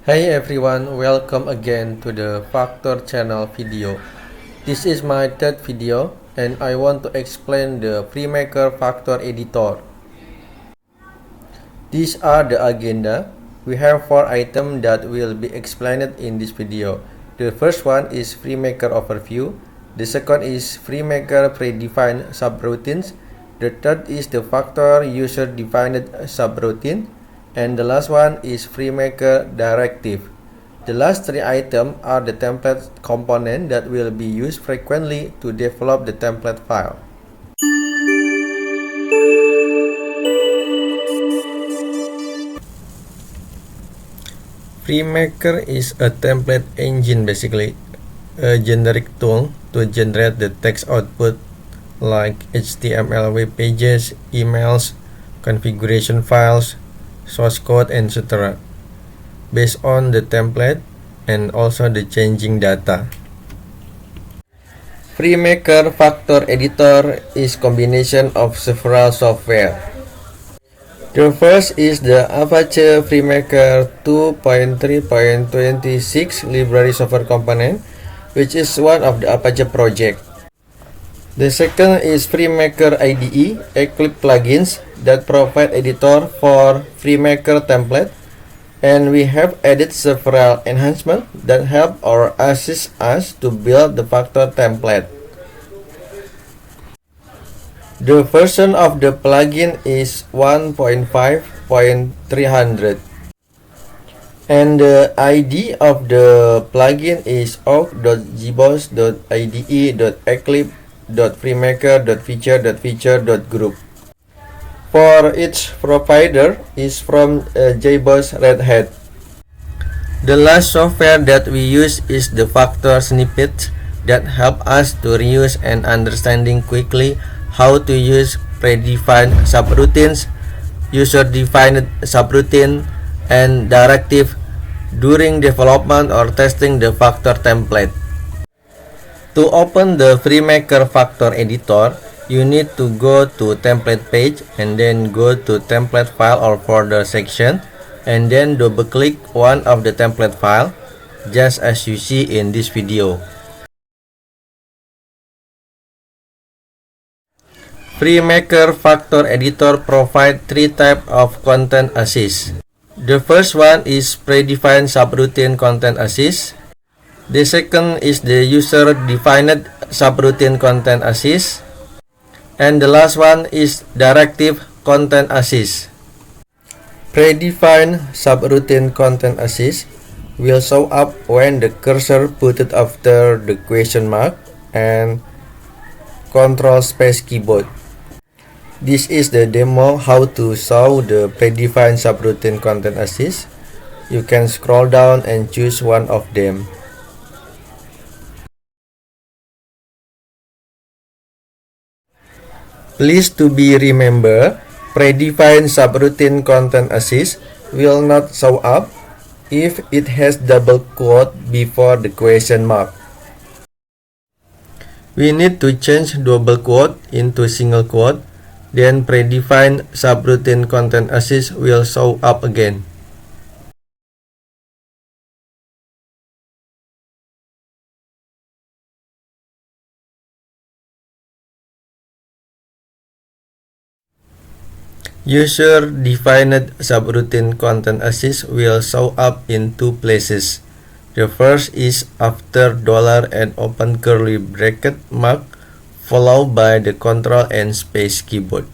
Hey everyone, welcome again to the Factor channel video. This is my third video and I want to explain the FreeMaker Factor editor. These are the agenda. We have 4 items that will be explained in this video. The first one is FreeMaker overview. The second is FreeMaker predefined subroutines. The third is the Factor user-defined subroutine. And the last one is FreeMaker directive. The last 3 items are the template component that will be used frequently to develop the template file. FreeMaker is a template engine, basically a generic tool to generate the text output like HTML web pages, emails, configuration files, source code, etc. based on the template and also the changing data. FreeMaker Factor Editor is combination of several software. The first is the Apache FreeMaker 2.3.26 library software component, which is one of the Apache project. The second is FreeMaker IDE, Eclipse plugins that provide editor for FreeMaker template, and we have added several enhancements that help or assist us to build the Factor template. The version of the plugin is 1.5.300 and the ID of the plugin is org.gbos.ide.eclipse.freemaker.feature.group. For each provider is from JBoss Red Hat. The last software that we use is the Factor snippets that help us to reuse and understanding quickly how to use predefined subroutines, user-defined subroutine, and directive during development or testing the Factor template. To open the FreeMaker Factor editor, you need to go to template page and then go to template file or folder section and then double click one of the template file, just as you see in this video. FreeMaker Factor Editor provides 3 types of content assist. The first one is predefined subroutine content assist. The second is the user-defined subroutine content assist. And the last one is directive content assist. Predefined subroutine content assist will show up when the cursor put it after the question mark and control space keyboard. This is the demo how to show the predefined subroutine content assist. You can scroll down and choose one of them. Please to be remember, predefined subroutine content assist will not show up if it has double quote before the question mark. We need to change double quote into single quote. Then predefined subroutine content assist will show up again. User-defined subroutine content assist will show up in 2 places. The first is after $ and open curly bracket mark, followed by the control and space keyboard.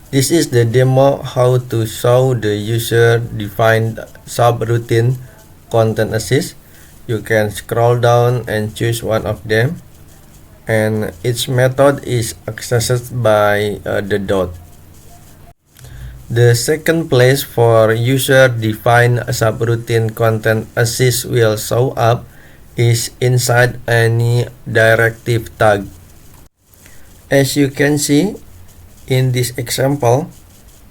This is the demo how to show the user-defined subroutine content assist. You can scroll down and choose one of them, and each method is accessed by the dot. The second place for user-defined subroutine content assist will show up is inside any directive tag. As you can see in this example,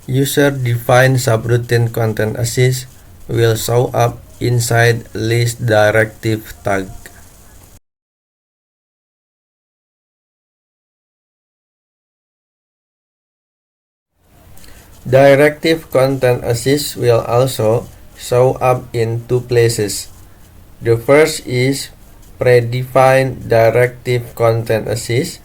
user-defined subroutine content assist will show up inside list directive tag. Directive content assist will also show up in two places. The first is predefined directive content assist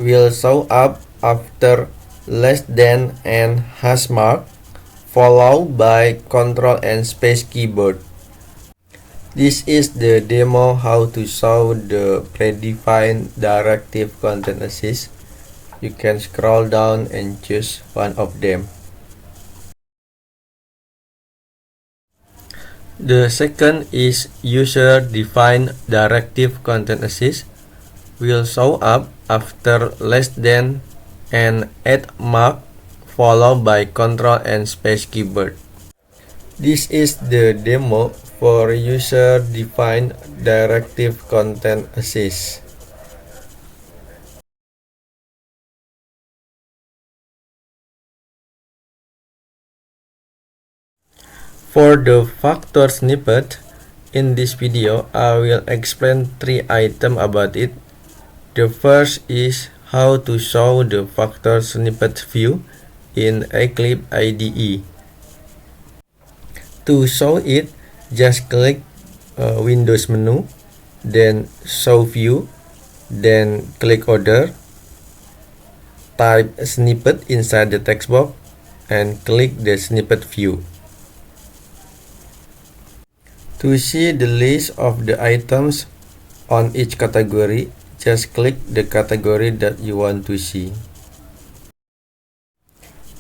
will show up after less than and hash mark followed by Ctrl and Space keyboard. This is the demo how to show the predefined directive content assist. You can scroll down and choose one of them. The second is user-defined directive content assist will show up after less than and at mark followed by Ctrl and Space keyboard. This is the demo for user-defined directive content assist. For the factor snippet, in this video I will explain 3 items about it. The first is how to show the factor snippet view in Eclipse IDE. To show it, just click Windows menu, then show view, then click order, type snippet inside the text box, and click the snippet view. To see the list of the items on each category, just click the category that you want to see.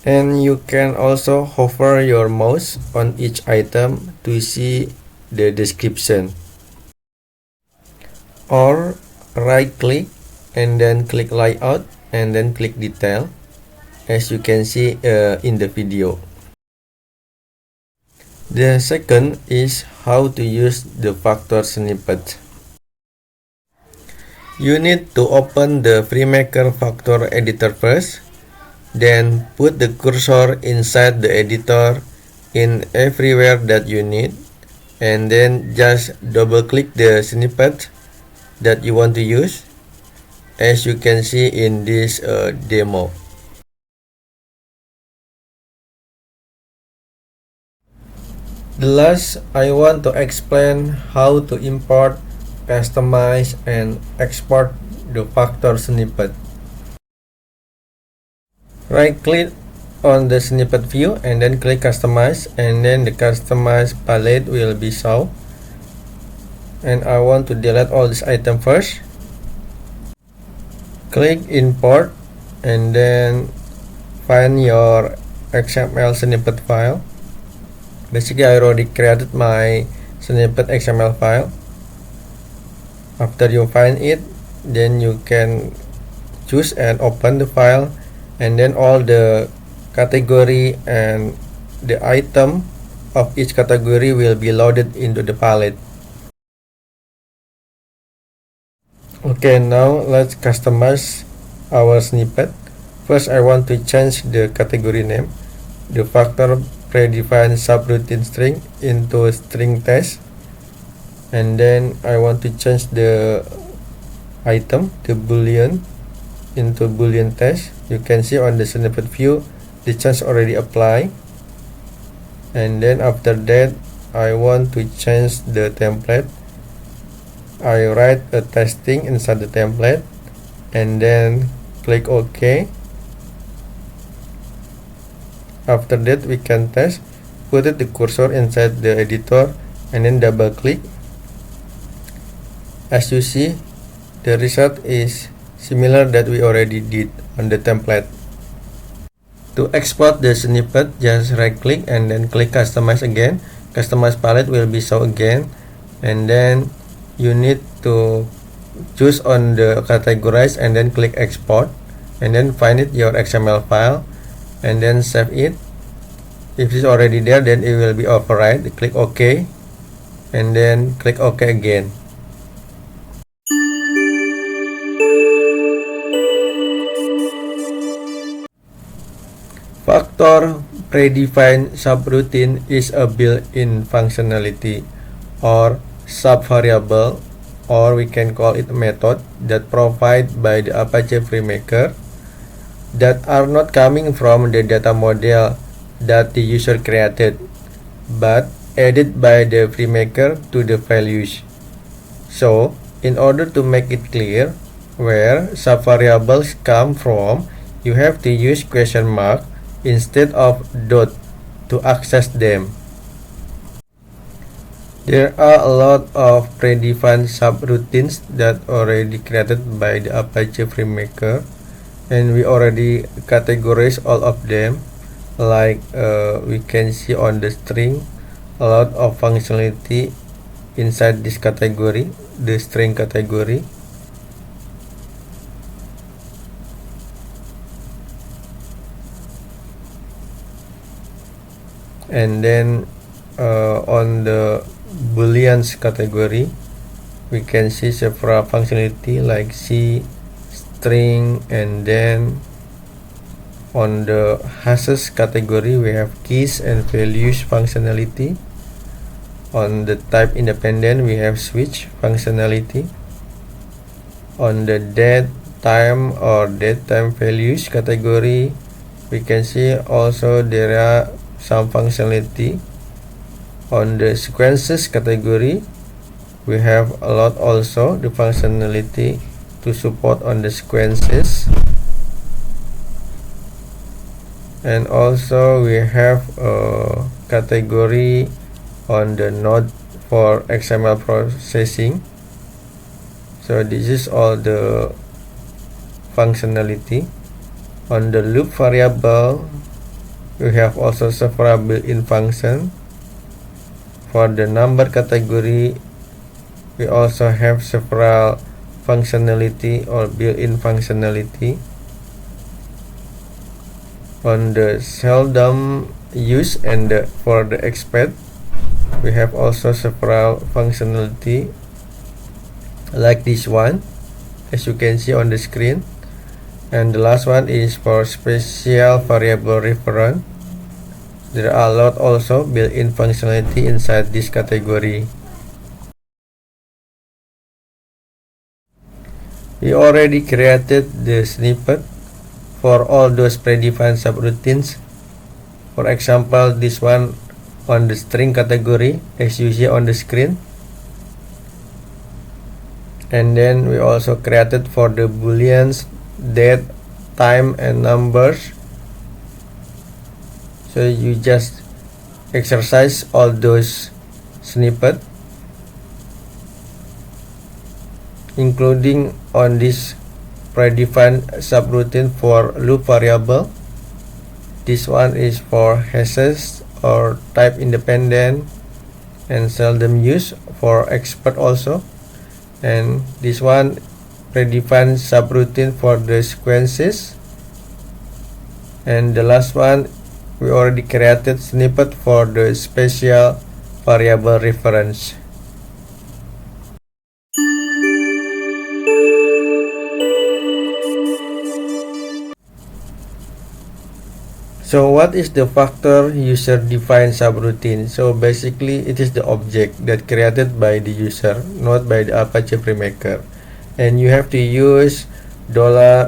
And you can also hover your mouse on each item to see the description. Or right click and then click layout and then click detail, as you can see in the video. The second is how to use the factor snippet. You need to open the FreeMaker Factor editor first, then put the cursor inside the editor in everywhere that you need, and then just double click the snippet that you want to use, as you can see in this demo. The last, I want to explain how to import, customize, and export the factor snippet. Right click on the snippet view and then click customize, and then the customize palette will be shown. And I want to delete all this item first. Click import and then find your XML snippet file. Basically, I already created my snippet XML file. After you find it, then you can choose and open the file, and then all the category and the item of each category will be loaded into the palette. Okay, now let's customize our snippet. First, I want to change the category name, the factor predefined subroutine string into string test, and then I want to change the item, the boolean, into boolean test. You can see on the snippet view the change already applied. And then after that, I want to change the template. I write a testing inside the template and then click OK. After that, we can test. Put the cursor inside the editor and then double click. As you see, the result is similar that we already did on the template. To export the snippet, just right click and then click customize again. Customize palette will be shown again, and then you need to choose on the categorize and then click export, and then find it your XML file and then save it. If it's already there, then it will be override. Click OK and then click OK again. Factor predefined subroutine is a built-in functionality or subvariable, or we can call it a method that provided by the Apache FreeMaker that are not coming from the data model that the user created, but added by the FreeMaker to the values. So, in order to make it clear where subvariables come from, you have to use question mark instead of dot to access them. There are a lot of predefined subroutines that already created by the Apache FreeMaker, and we already categorize all of them. Like we can see on the string, a lot of functionality inside this category, the string category. And then on the booleans category, we can see several functionality like C, string, and then on the hashes category we have keys and values functionality. On the type independent we have switch functionality. On the date time or date time values category, we can see also there are some functionality. On the sequences category, we have a lot also the functionality to support on the sequences. And also we have a category on the node for XML processing. So this is all the functionality. On the loop variable, we have also several built-in function. For the number category, we also have several functionality or built-in functionality. On the seldom use and for the expect, we have also several functionality like this one, as you can see on the screen. And the last one is for special variable reference. There are a lot also built-in functionality inside this category. We already created the snippet for all those predefined subroutines. For example, this one on the string category, as you see on the screen. And then we also created for the booleans, date, time, and numbers. So you just exercise all those snippet, including on this predefined subroutine for loop variable. This one is for hashes or type independent and seldom used for expert also. And this one predefined subroutine for the sequences. And the last one, we already created snippet for the special variable reference. So what is the factor user-defined subroutine? So basically it is the object that created by the user, not by the Apache FreeMaker. And you have to use $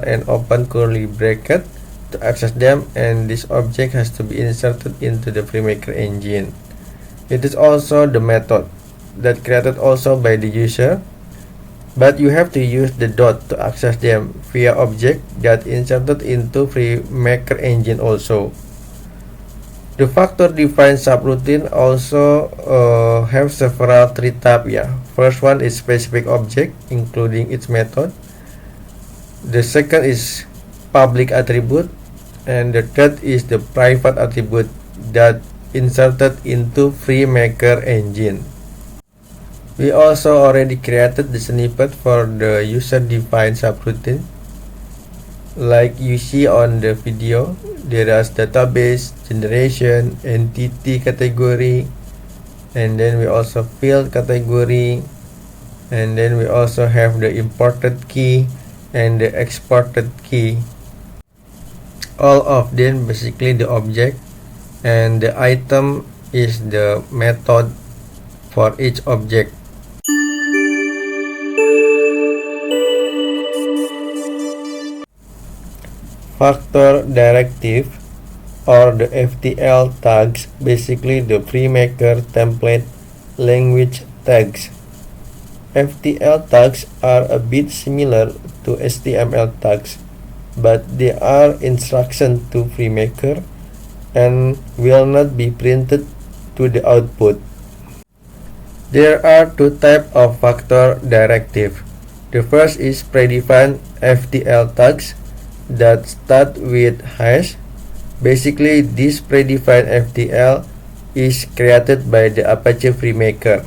and open curly bracket to access them, and this object has to be inserted into the FreeMaker engine. It is also the method that created also by the user, but you have to use the dot to access them via object that inserted into FreeMaker engine also. The factor defined subroutine also have several three types. First one is specific object, including its method. The second is public attribute, and the third is the private attribute that inserted into FreeMaker engine. We also already created the snippet for the user-defined subroutine. Like you see on the video, there is database, generation, entity category, and then we also field category, and then we also have the imported key and the exported key. All of them basically the object, and the item is the method for each object. Factor directive or the FTL tags, basically the FreeMaker template language tags. FTL tags are a bit similar to HTML tags, but they are instructions to FreeMaker and will not be printed to the output. There are two types of factor directive. The first is predefined FTL tags that start with hash. Basically, this predefined FTL is created by the Apache FreeMaker.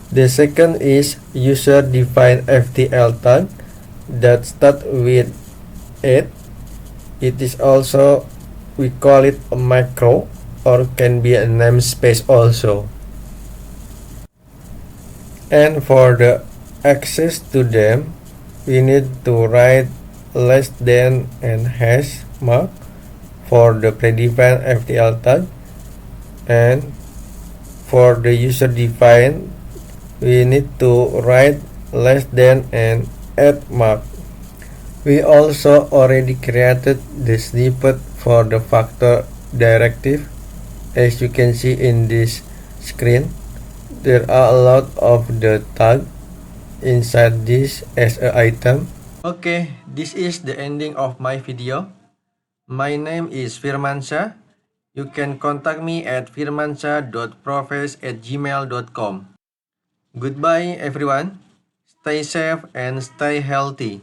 The second is user-defined FTL tag that start with 8. It is also, we call it a macro, or can be a namespace also. And for the access to them, we need to write less than and hash mark for the predefined FTL tag, and for the user-defined, we need to write less than and add mark. We also already created the snippet for the factor directive. As you can see in this screen, there are a lot of the tag inside this as an item. Okay, this is the ending of my video. My name is Firmansyah. You can contact me at firmansyah.profes@gmail.com. Goodbye everyone. Stay safe and stay healthy.